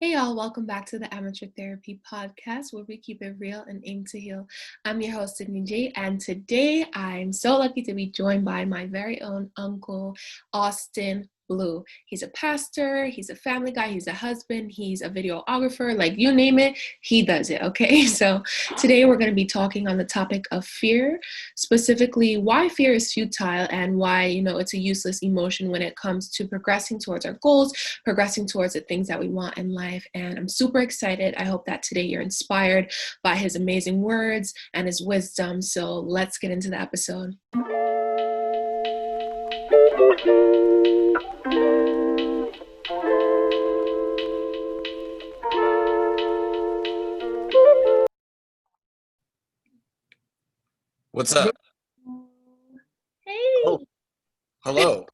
Hey y'all, welcome back to the Amateur Therapy Podcast where we keep it real and aim to heal. I'm your host, Sydney J, and today I'm so lucky to be joined by my very own uncle, Austin Blue. He's a pastor, he's a family guy, he's a husband, he's a videographer, like you name it, he does it, okay? So today we're going to be talking on the topic of fear, specifically why fear is futile and why, it's a useless emotion when it comes to progressing towards our goals, progressing towards the things that we want in life. And I'm super excited. I hope that today you're inspired by his amazing words and his wisdom. So let's get into the episode. What's up? Hey. Oh, hello.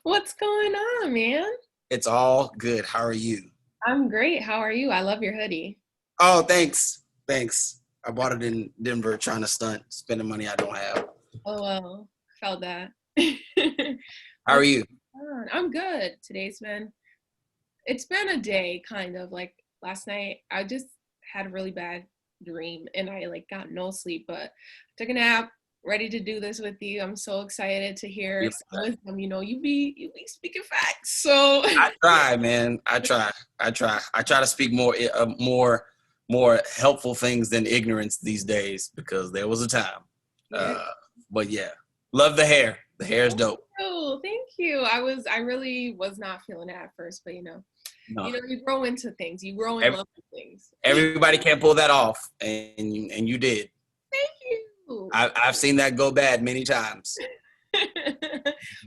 What's going on, man? It's all good. How are you? I'm great. How are you? I love your hoodie. Oh, thanks. Thanks. I bought it in Denver trying to stunt, spending money I don't have. Oh, well, felt that. How are you? I'm good. It's been a day, kind of like last night. I just had a really bad dream and I got no sleep, but took a nap, ready to do this with you. I'm so excited to hear some wisdom. You be speaking facts. So I try, man. I try to speak more helpful things than ignorance these days because there was a time. yeah. But yeah, love the hair. The hair is dope. Thank you. I really was not feeling it at first, but No. you grow into things. You grow in love with things. Everybody can't pull that off, and you did. Thank you. I've seen that go bad many times.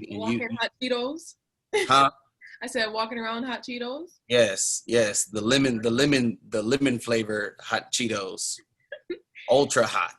Walking hot Cheetos. Huh? I said walking around hot Cheetos. Yes. The lemon flavored hot Cheetos. Ultra hot.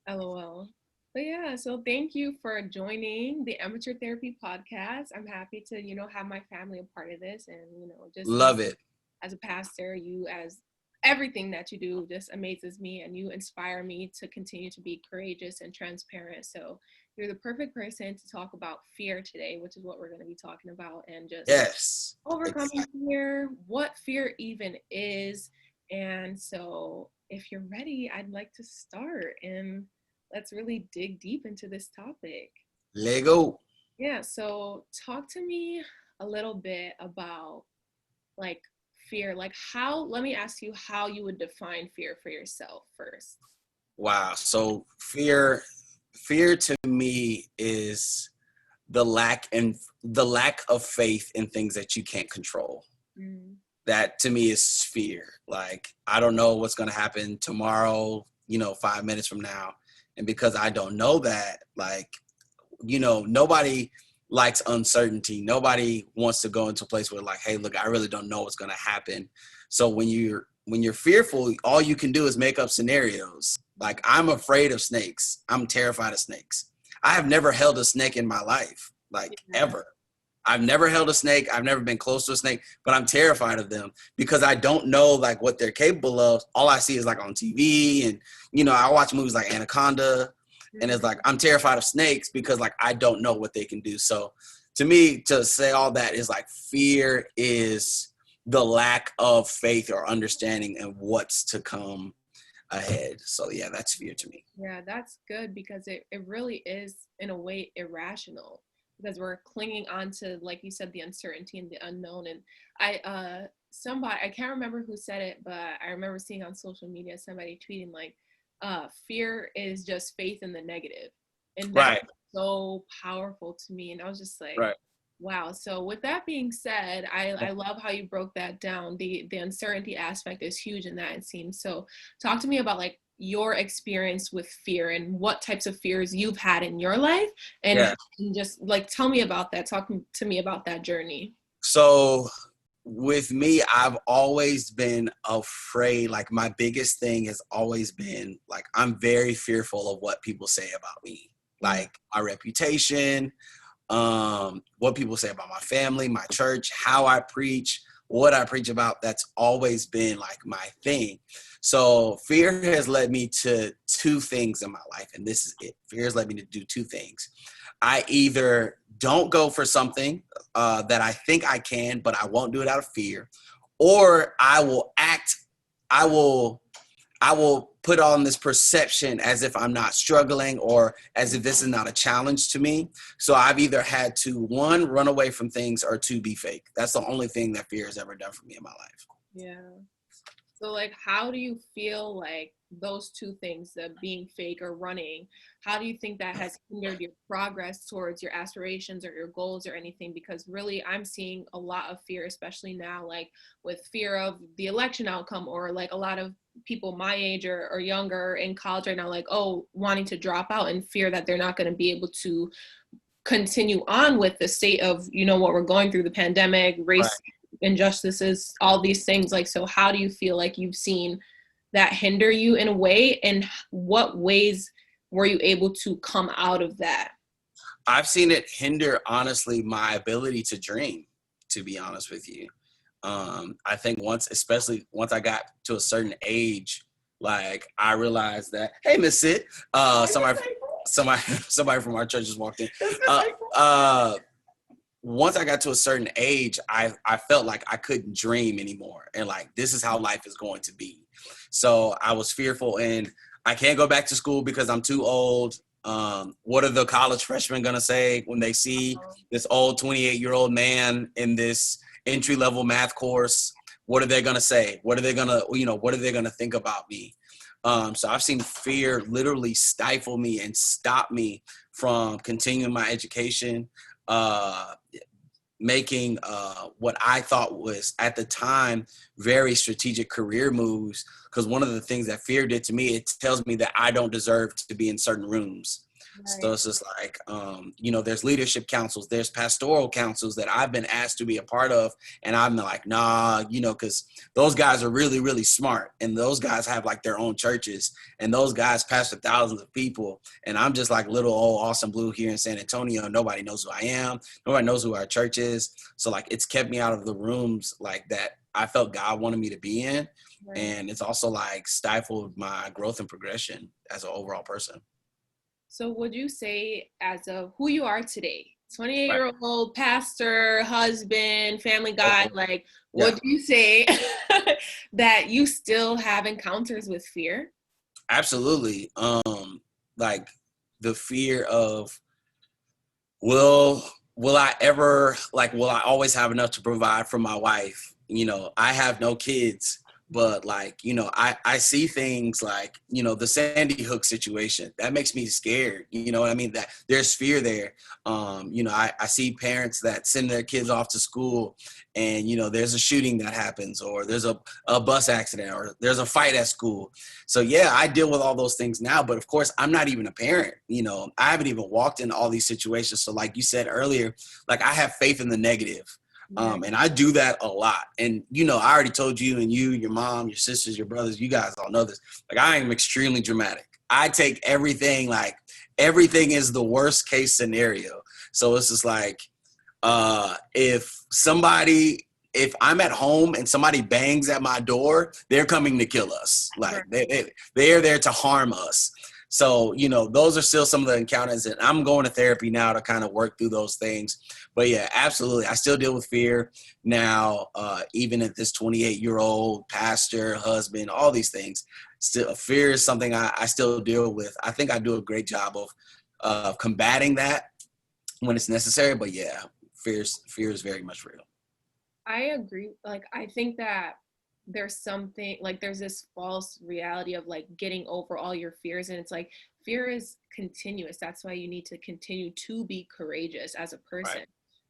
LOL. But yeah, so thank you for joining the Amateur Therapy Podcast. I'm happy to, have my family a part of this and, just love it. As a pastor, you as everything that you do just amazes me and you inspire me to continue to be courageous and transparent. So you're the perfect person to talk about fear today, which is what we're going to be talking about, and just overcoming fear, what fear even is. And so if you're ready, I'd like to start and let's really dig deep into this topic. Lego. Yeah, so talk to me a little bit about fear. Let me ask you how you would define fear for yourself first. Wow. So fear to me is the lack of faith in things that you can't control. That to me is fear. I don't know what's going to happen tomorrow, 5 minutes from now. And because I don't know that, nobody likes uncertainty. Nobody wants to go into a place where hey, look, I really don't know what's going to happen. So when you're fearful, all you can do is make up scenarios. I'm afraid of snakes. I'm terrified of snakes. I have never held a snake in my life, ever. I've never held a snake. I've never been close to a snake, but I'm terrified of them because I don't know what they're capable of. All I see is on TV and, I watch movies like Anaconda and it's I'm terrified of snakes because I don't know what they can do. So to me, to say all that is fear is the lack of faith or understanding in what's to come ahead. So yeah, that's fear to me. Yeah, that's good because it really is in a way irrational. Because we're clinging on to, like you said, the uncertainty and the unknown. And I can't remember who said it, but I remember seeing on social media somebody tweeting fear is just faith in the negative. And that's so powerful to me. And I was just wow. So with that being said, I love how you broke that down. The uncertainty aspect is huge in that, it seems. So talk to me about your experience with fear and what types of fears you've had in your life and just tell me about that. Talk to me about that journey. So with me, I've always been afraid. My biggest thing has always been I'm very fearful of what people say about me, my reputation, what people say about my family, my church, how I preach, what I preach about. That's always been my thing. So fear has led me to two things in my life, and this is it. Fear has led me to do two things. I either don't go for something that I think I can, but I won't do it out of fear, or I will act, I will put on this perception as if I'm not struggling or as if this is not a challenge to me. So I've either had to, one, run away from things, or two, be fake. That's the only thing that fear has ever done for me in my life. Yeah. So like, how do you feel like those two things, the being fake or running, how do you think that has hindered your progress towards your aspirations or your goals or anything? Because really I'm seeing a lot of fear, especially now, like with fear of the election outcome, or like a lot of people my age or younger in college right now, like, oh, wanting to drop out and fear that they're not going to be able to continue on with the state of, you know, what we're going through, the pandemic, Right. race injustices, all these things. Like, so how do you feel like you've seen that hinder you in a way, and what ways were you able to come out of that? I've seen it hinder, honestly, my ability to dream, to be honest with you. I think especially once I got to a certain age, like I realized that, hey, Miss Sid, somebody from our church just walked in. Uh, Once I got to a certain age, I felt like I couldn't dream anymore. And like, this is how life is going to be. So I was fearful, and I can't go back to school because I'm too old. What are the college freshmen going to say when they see this old 28-year-old man in this entry-level math course? What are they going to say? What are they going to, what are they going to think about me? So I've seen fear literally stifle me and stop me from continuing my education, making what I thought was at the time very strategic career moves. Because one of the things that fear did to me, it tells me that I don't deserve to be in certain rooms. So Right. it's just like, there's leadership councils, there's pastoral councils that I've been asked to be a part of. And I'm like, nah, because those guys are really, really smart. And those guys have like their own churches. And those guys pastor thousands of people. And I'm just like little old Austin Blue here in San Antonio. Nobody knows who I am. Nobody knows who our church is. So like, it's kept me out of the rooms like that I felt God wanted me to be in. Right. And it's also like stifled my growth and progression as an overall person. So would you say, as of who you are today, Right. 28-year-old pastor, husband, family guy, Oh, like, yeah, would you say that you still have encounters with fear? absolutely. Like the fear of, will will I ever, like, will I always have enough to provide for my wife? I have no kids, but like, I see things like, the Sandy Hook situation that makes me scared. You know what I mean? That there's fear there. I see parents that send their kids off to school, and there's a shooting that happens, or there's a bus accident, or there's a fight at school. So yeah, I deal with all those things now, but of course I'm not even a parent. I haven't even walked in all these situations. So like you said earlier, like I have faith in the negative. Right. And I do that a lot. And, I already told you, and your mom, your sisters, your brothers, you guys all know this. Like, I am extremely dramatic. I take everything, like, everything is the worst case scenario. So it's just like, if I'm at home and somebody bangs at my door, they're coming to kill us. Like, Right. they're there to harm us. So, those are still some of the encounters, and I'm going to therapy now to kind of work through those things. But yeah, absolutely. I still deal with fear now, even at this 28-year-old pastor, husband, all these things. Still, fear is something I still deal with. I think I do a great job of combating that when it's necessary. But yeah, fear is very much real. I agree. Like, I think that there's something like there's this false reality of like getting over all your fears. And it's like fear is continuous. That's why you need to continue to be courageous as a Right. person.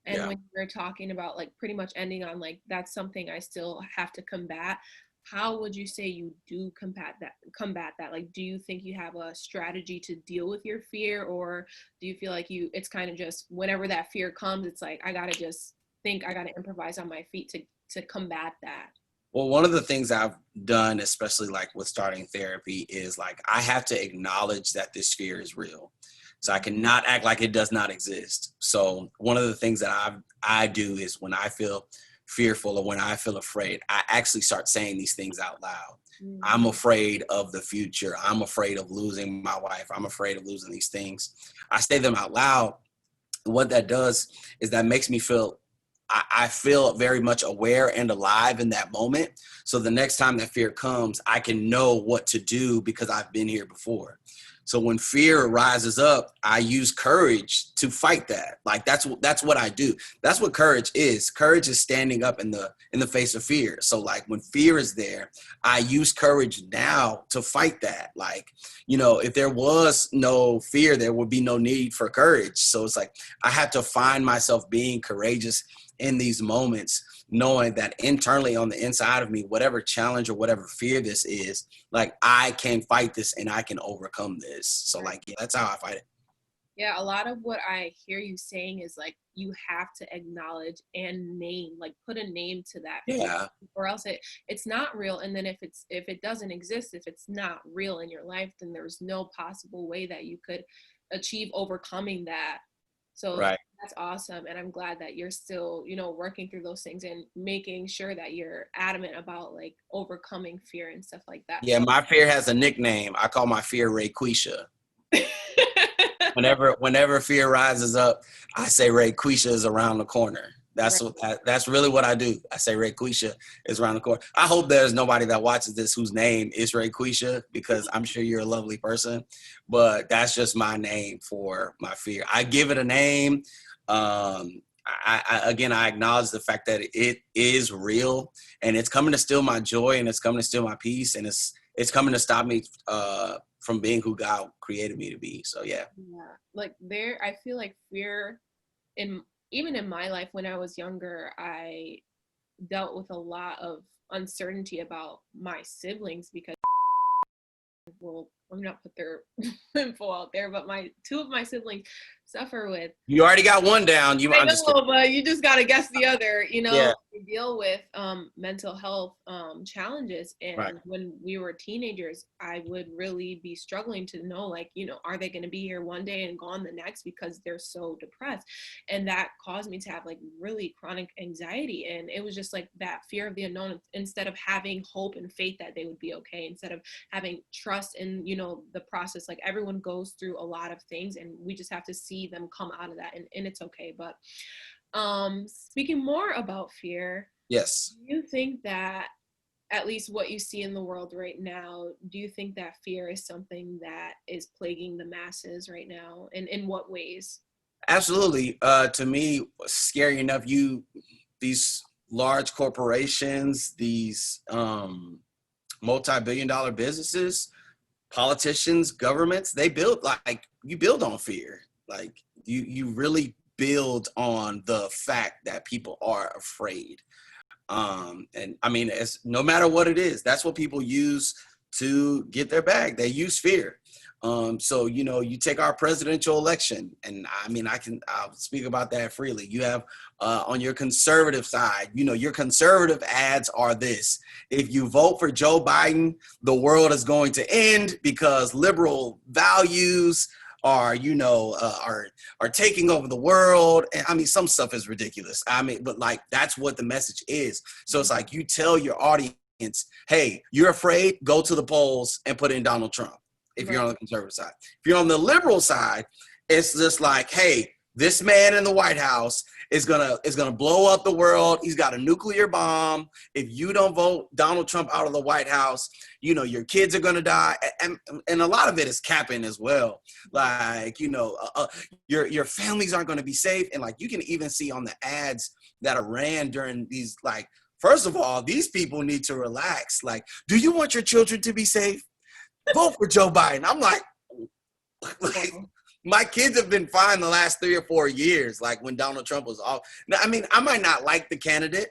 And Yeah. when you're talking about like pretty much ending on like that's something I still have to combat. How would you say you do combat that? Like, do you think you have a strategy to deal with your fear, or do you feel like it's kind of just whenever that fear comes, it's like I gotta improvise on my feet to combat that? Well, one of the things I've done, especially like with starting therapy, is like I have to acknowledge that this fear is real. So I cannot act like it does not exist. So one of the things that I do is when I feel fearful or when I feel afraid, I actually start saying these things out loud. I'm Mm. afraid of the future. I'm afraid of losing my wife. I'm afraid of losing these things. I say them out loud. What that does is that makes me feel I feel very much aware and alive in that moment. So the next time that fear comes, I can know what to do because I've been here before. So when fear rises up, I use courage to fight that. Like that's what I do. That's what courage is. Courage is standing up in the face of fear. So like when fear is there, I use courage now to fight that. Like, if there was no fear, there would be no need for courage. So it's like I have to find myself being courageous in these moments, knowing that internally on the inside of me, whatever challenge or whatever fear this is, like I can fight this and I can overcome this. So like, yeah, that's how I fight it. Yeah, a lot of what I hear you saying is like you have to acknowledge and name, like put a name to that, Yeah. or else it's not real. And then if it doesn't exist, if it's not real in your life, then there's no possible way that you could achieve overcoming that. So Right. that's awesome. And I'm glad that you're still, working through those things and making sure that you're adamant about like overcoming fear and stuff like that. Yeah. So My fear has a nickname. I call my fear Rayquisha. Whenever fear rises up, I say Rayquisha is around the corner. right. That's really what I do. I say Rayquisha is around the corner. I hope there's nobody that watches this whose name is Rayquisha, because I'm sure you're a lovely person, but that's just my name for my fear. I give it a name. I acknowledge the fact that it is real and it's coming to steal my joy and it's coming to steal my peace and it's coming to stop me from being who God created me to be. So yeah. Like I feel like fear even in my life when I was younger, I dealt with a lot of uncertainty about my siblings because I'm not put their info out there, but two of my siblings suffer with. You already got one down. I know, but you just gotta guess the other. Yeah. We deal with mental health challenges, and Right. when we were teenagers, I would really be struggling to know, like, are they going to be here one day and gone the next because they're so depressed, and that caused me to have like really chronic anxiety, and it was just like that fear of the unknown. Instead of having hope and faith that they would be okay, instead of having trust in the process, like everyone goes through a lot of things, and we just have to see them come out of that, and it's okay. But speaking more about fear, Yes. do you think that, at least what you see in the world right now, do you think that fear is something that is plaguing the masses right now, and in what ways? Absolutely. To me, scary enough, these large corporations, these multi-billion-dollar businesses, politicians, governments, you build on fear. Like you really build on the fact that people are afraid. And I mean, it's no matter what it is, that's what people use to get their bag. They use fear. So, you take our presidential election, and I mean, I'll speak about that freely. You have on your conservative side, your conservative ads are this: if you vote for Joe Biden, the world is going to end because liberal values are taking over the world. And I mean, some stuff is ridiculous. I mean, but like, that's what the message is. So it's like, you tell your audience, hey, you're afraid, go to the polls and put in Donald Trump. If you're on the conservative side, if you're on the liberal side, it's just like, hey, this man in the White House is gonna blow up the world. He's got a nuclear bomb. If you don't vote Donald Trump out of the White House, your kids are gonna die. And a lot of it is capping as well. Like, your families aren't gonna be safe. And like, you can even see on the ads that are ran during these, like, first of all, these people need to relax. Like, do you want your children to be safe? Vote for Joe Biden. I'm like, my kids have been fine the last 3 or 4 years, like when Donald Trump was off. Now, I mean, I might not like the candidate,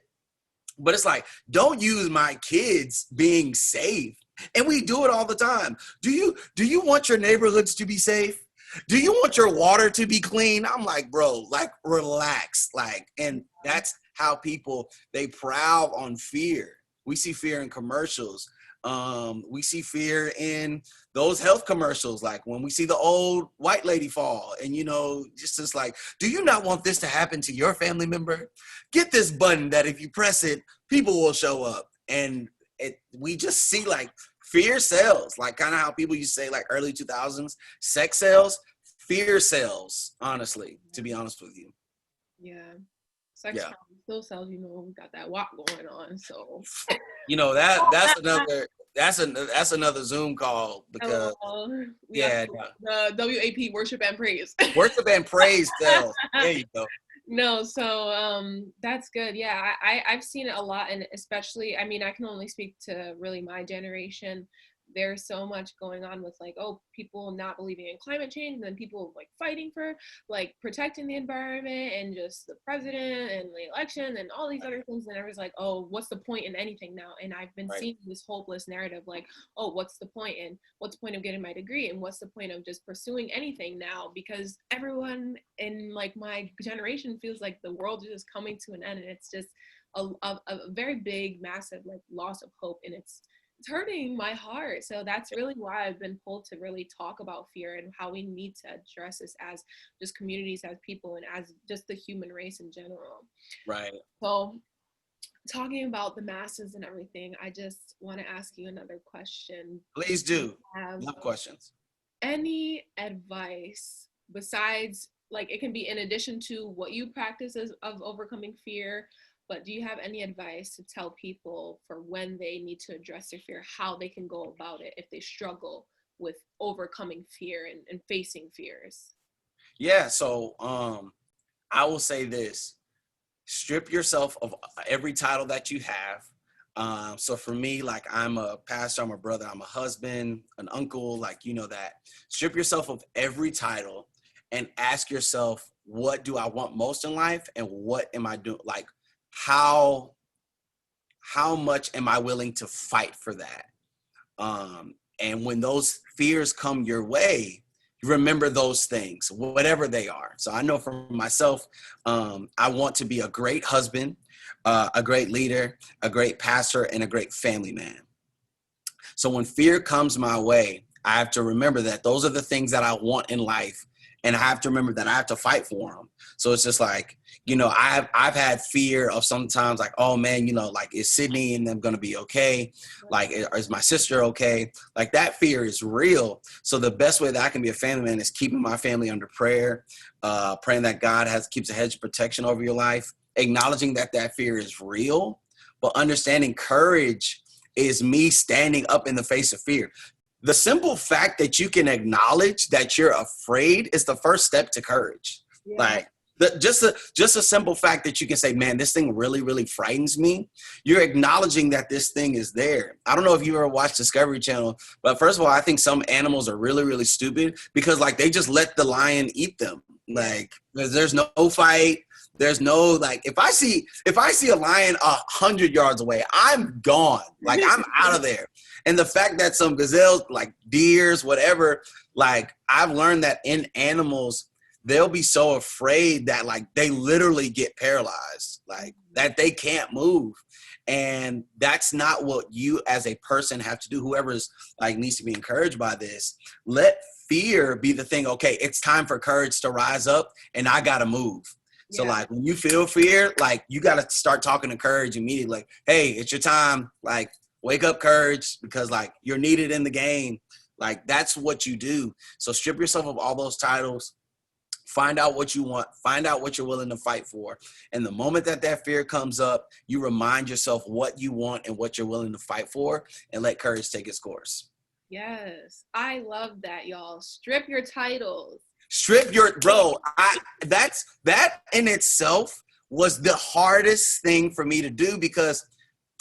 but it's like, don't use my kids being safe. And we do it all the time. Do you want your neighborhoods to be safe? Do you want your water to be clean? I'm like, bro, like, relax. Like, and that's how people, they prowl on fear. We see fear in commercials. We see fear in those health commercials, like when we see the old white lady fall, and just like, do you not want this to happen to your family member? Get this button that if you press it, people will show up. And we just see like fear sells, like kind of how people used to say like early 2000s, sex sells, fear sells, honestly, to be honest with you. Yeah. Sex Yeah. time still sells, you know, we got that walk going on. So You know, that's another Zoom call because LOL. We got yeah, the WAP worship and praise. worship and praise tells. There you go. No, so that's good. Yeah, I've seen it a lot, and especially, I mean, I can only speak to really my generation. There's so much going on with like, oh, people not believing in climate change, and then people like fighting for like protecting the environment and just the president and the election and all these other things. And everyone's like, oh, what's the point in anything now? And I've been Right. seeing this hopeless narrative like, oh, what's the point? And what's the point of getting my degree? And what's the point of just pursuing anything now? Because everyone in like my generation feels like the world is just coming to an end, and it's just a very big, massive like loss of hope, and it's hurting my heart. So that's really why I've been pulled to really talk about fear and how we need to address this as just communities, as people, and as just the human race in general. Right. So talking about the masses and everything, I just want to ask you another question. Please do. Love questions. Any advice besides, like, it can be in addition to what you practice of overcoming fear, but do you have any advice to tell people for when they need to address their fear, how they can go about it if they struggle with overcoming fear and facing fears? Yeah, so I will say this. Strip yourself of every title that you have. So for me, like, I'm a pastor, I'm a brother, I'm a husband, an uncle, like, you know that. Strip yourself of every title and ask yourself, what do I want most in life, and what am I doing? Like, how much am I willing to fight for that? And when those fears come your way, remember those things, whatever they are. So I know for myself, I want to be a great husband, a great leader, a great pastor, and a great family man. So when fear comes my way, I have to remember that those are the things that I want in life. And I have to remember that I have to fight for them. So it's just like, you know, I've had fear of sometimes like, oh man, you know, like, is Sydney and them going to be okay? Like, is my sister okay? Like, that fear is real. So the best way that I can be a family man is keeping my family under prayer, praying that God keeps a hedge of protection over your life, acknowledging that that fear is real, but understanding courage is me standing up in the face of fear. The simple fact that you can acknowledge that you're afraid is the first step to courage. Yeah. Like, just a simple fact that you can say, man, this thing really, really frightens me. You're acknowledging that this thing is there. I don't know if you ever watched Discovery Channel, but first of all, I think some animals are really, really stupid because, like, they just let the lion eat them. Like, there's no fight. There's no, like, if I see a lion 100 yards away, I'm gone. Like, I'm out of there. And the fact that some gazelles, like deers, whatever, like, I've learned that in animals, they'll be so afraid that, like, they literally get paralyzed, like, that they can't move. And that's not what you as a person have to do. Whoever's, like, needs to be encouraged by this, let fear be the thing. Okay, it's time for courage to rise up, and I got to move. So, like, when you feel fear, like, you got to start talking to courage immediately. Like, hey, it's your time. Like, wake up, courage, because, like, you're needed in the game. Like, that's what you do. So strip yourself of all those titles. Find out what you want. Find out what you're willing to fight for. And the moment that that fear comes up, you remind yourself what you want and what you're willing to fight for, and let courage take its course. Yes, I love that, y'all. Strip your titles. Strip your, bro, that in itself was the hardest thing for me to do, because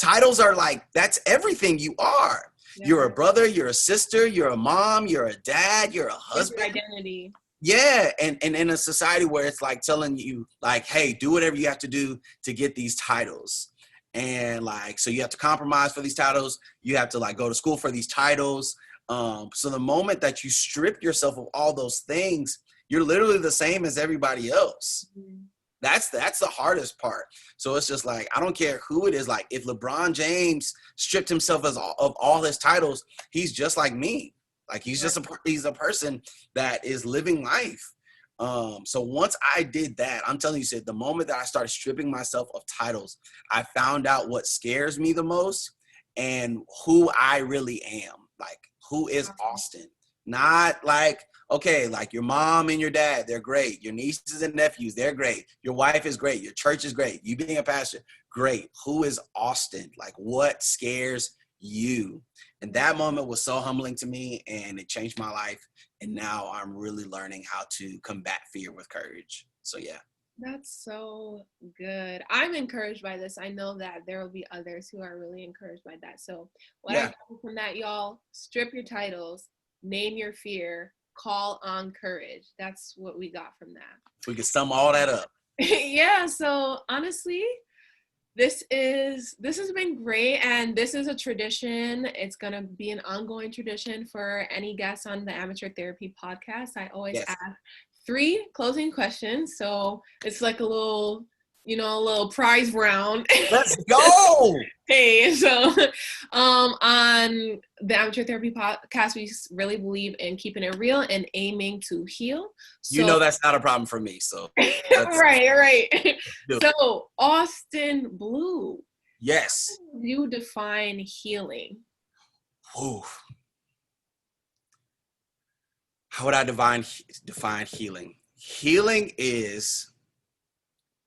titles are like, that's everything you are. Yeah. You're a brother, you're a sister, you're a mom, you're a dad, you're a husband. Your identity. Yeah, and in a society where it's like telling you, like, hey, do whatever you have to do to get these titles. And, like, so you have to compromise for these titles. You have to, like, go to school for these titles. So the moment that you strip yourself of all those things, you're literally the same as everybody else. Mm-hmm. That's the hardest part. So it's just like, I don't care who it is. Like, if LeBron James stripped himself of all his titles, he's just like me. Like, he's he's a person that is living life. So once I did that, I'm telling you, Sid, the moment that I started stripping myself of titles, I found out what scares me the most and who I really am. Like, who is Austin? Not like, okay, like your mom and your dad, they're great. Your nieces and nephews, they're great. Your wife is great. Your church is great. You being a pastor, great. Who is Austin? Like, what scares you? And that moment was so humbling to me, and it changed my life. And now I'm really learning how to combat fear with courage. So yeah. That's so good. I'm encouraged by this. I know that there will be others who are really encouraged by that. So what I got from that, y'all, strip your titles, name your fear, call on courage. That's what we got from that. We can sum all that up. Yeah. So honestly, this has been great, and this is a tradition. It's gonna be an ongoing tradition for any guests on the Amateur Therapy podcast. I always ask 3 closing questions, so it's like a little, a little prize round. Let's go. Hey, so on the Amateur Therapy podcast, we really believe in keeping it real and aiming to heal. So, that's not a problem for me. So right. So Austin Blue. Yes. How do you define healing? Ooh. How would I define healing? Healing is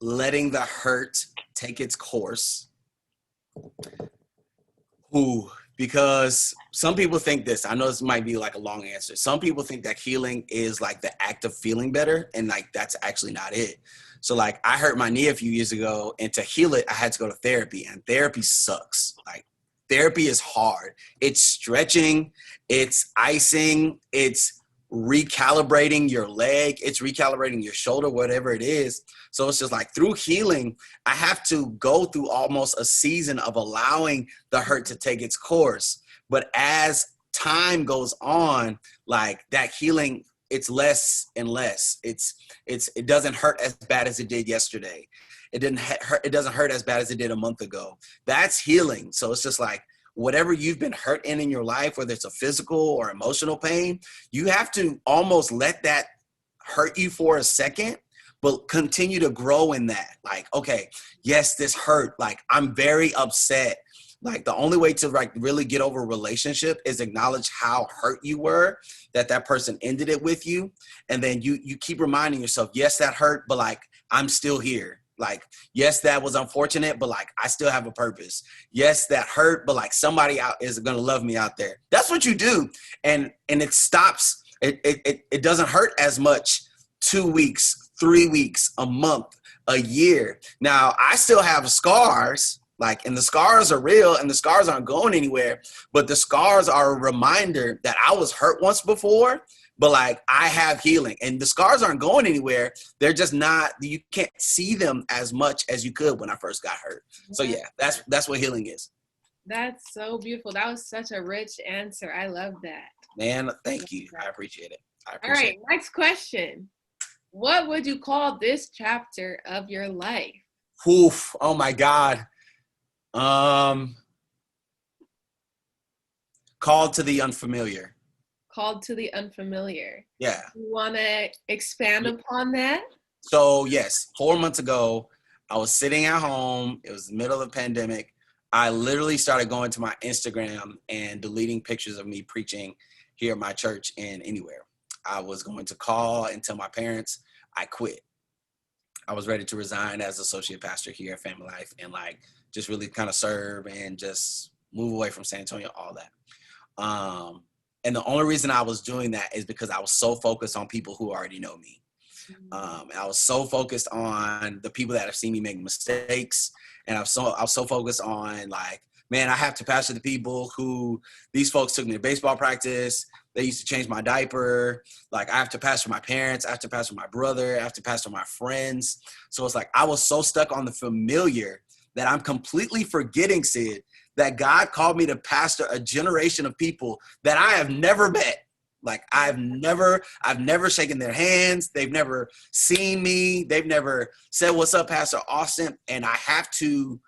letting the hurt take its course. Because some people think this, I know this might be like a long answer. Some people think that healing is like the act of feeling better, and like that's actually not it. So like I hurt my knee a few years ago, and to heal it, I had to go to therapy, and therapy sucks. Like therapy is hard. It's stretching, it's icing, it's recalibrating your leg, it's recalibrating your shoulder, whatever it is. So it's just like through healing, I have to go through almost a season of allowing the hurt to take its course. But as time goes on, like that healing, it's less and less. It doesn't hurt as bad as it did yesterday. It doesn't hurt as bad as it did a month ago. That's healing. So it's just like, whatever you've been hurt in your life, whether it's a physical or emotional pain, you have to almost let that hurt you for a second, but continue to grow in that. Like, okay, yes, this hurt. Like, I'm very upset. Like, the only way to like really get over a relationship is acknowledge how hurt you were, that person ended it with you. And then you keep reminding yourself, yes, that hurt, but like, I'm still here. Like, yes, that was unfortunate, but like, I still have a purpose. Yes, that hurt, but like somebody out is going to love me out there. That's what you do. And it stops. It doesn't hurt as much 2 weeks, 3 weeks, a month, a year. Now I still have scars, like, and the scars are real and the scars aren't going anywhere, but the scars are a reminder that I was hurt once before, but like I have healing, and the scars aren't going anywhere. They're just not, you can't see them as much as you could when I first got hurt. So yeah, that's what healing is. That's so beautiful. That was such a rich answer. I love that. Man, thank you. I appreciate it. All right, next question. What would you call this chapter of your life? Oof, oh my God. Called to the unfamiliar. Called to the unfamiliar. Yeah. You want to expand upon that? So yes, 4 months ago, I was sitting at home. It was the middle of the pandemic. I literally started going to my Instagram and deleting pictures of me preaching here at my church and anywhere. I was going to call and tell my parents I quit. I was ready to resign as associate pastor here at Family Life and like just really kind of serve and just move away from San Antonio, all that. And the only reason I was doing that is because I was so focused on people who already know me. And I was so focused on the people that have seen me make mistakes. And I was so focused on like, man, I have to pastor the people who these folks took me to baseball practice. They used to change my diaper. Like I have to pastor my parents. I have to pastor my brother. I have to pastor my friends. So it's like, I was so stuck on the familiar that I'm completely forgetting, Sid, that God called me to pastor a generation of people that I have never met. Like I've never shaken their hands. They've never seen me. They've never said, "What's up, Pastor Austin?" And I have to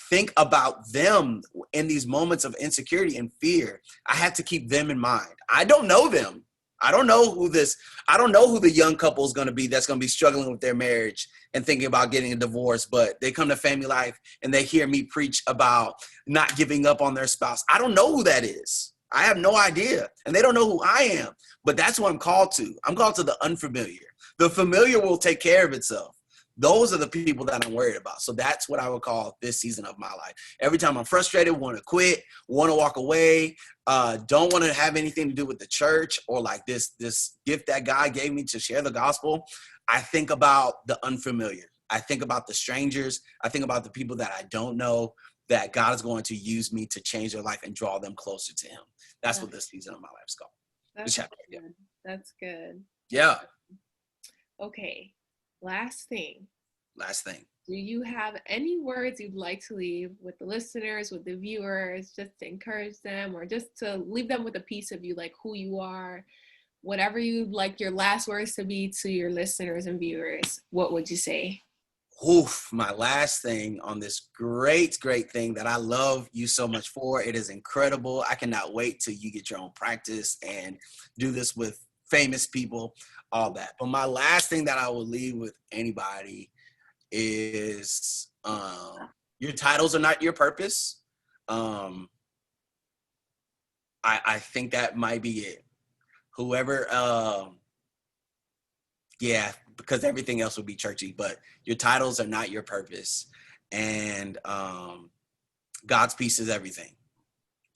think about them in these moments of insecurity and fear. I have to keep them in mind. I don't know them. I don't know who the young couple is going to be that's going to be struggling with their marriage and thinking about getting a divorce, but they come to Family Life and they hear me preach about not giving up on their spouse. I don't know who that is. I have no idea. And they don't know who I am. But that's what I'm called to. I'm called to the unfamiliar. The familiar will take care of itself. Those are the people that I'm worried about. So that's what I would call this season of my life. Every time I'm frustrated, want to quit, want to walk away, don't want to have anything to do with the church or like this gift that God gave me to share the gospel, I think about the unfamiliar. I think about the strangers. I think about the people that I don't know, that God is going to use me to change their life and draw them closer to him. That's what this season of my life is called. That's good. That's good. Yeah. Okay. Last thing. Do you have any words you'd like to leave with the listeners, with the viewers, just to encourage them or just to leave them with a piece of you, like who you are, whatever you'd like your last words to be to your listeners and viewers? What would you say? Oof, my last thing on this great thing that I love you so much for. It is incredible. I cannot wait till you get your own practice and do this with famous people, all that. But my last thing that I will leave with anybody is your titles are not your purpose. I think that might be it. Whoever, because everything else would be churchy, but your titles are not your purpose. And God's peace is everything.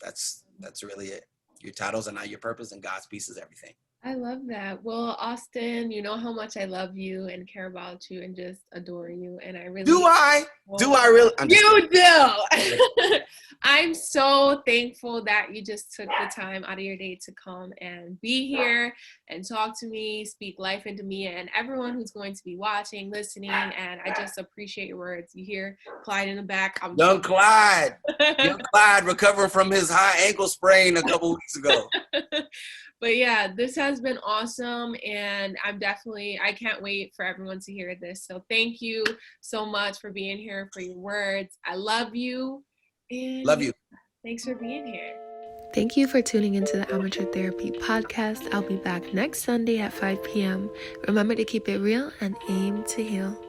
That's really it. Your titles are not your purpose, and God's peace is everything. I love that. Well, Austin, you know how much I love you and care about you and just adore you. And I really do. I really? You do. I'm so thankful that you just took the time out of your day to come and be here and talk to me, speak life into me, and everyone who's going to be watching, listening. And I just appreciate your words. You hear Clyde in the back. Young Clyde recovering from his high ankle sprain a couple weeks ago. But yeah, this has been awesome, and I can't wait for everyone to hear this. So thank you so much for being here, for your words. I love you. And love you. Thanks for being here. Thank you for tuning into the Amateur Therapy Podcast. I'll be back next Sunday at 5 p.m. Remember to keep it real and aim to heal.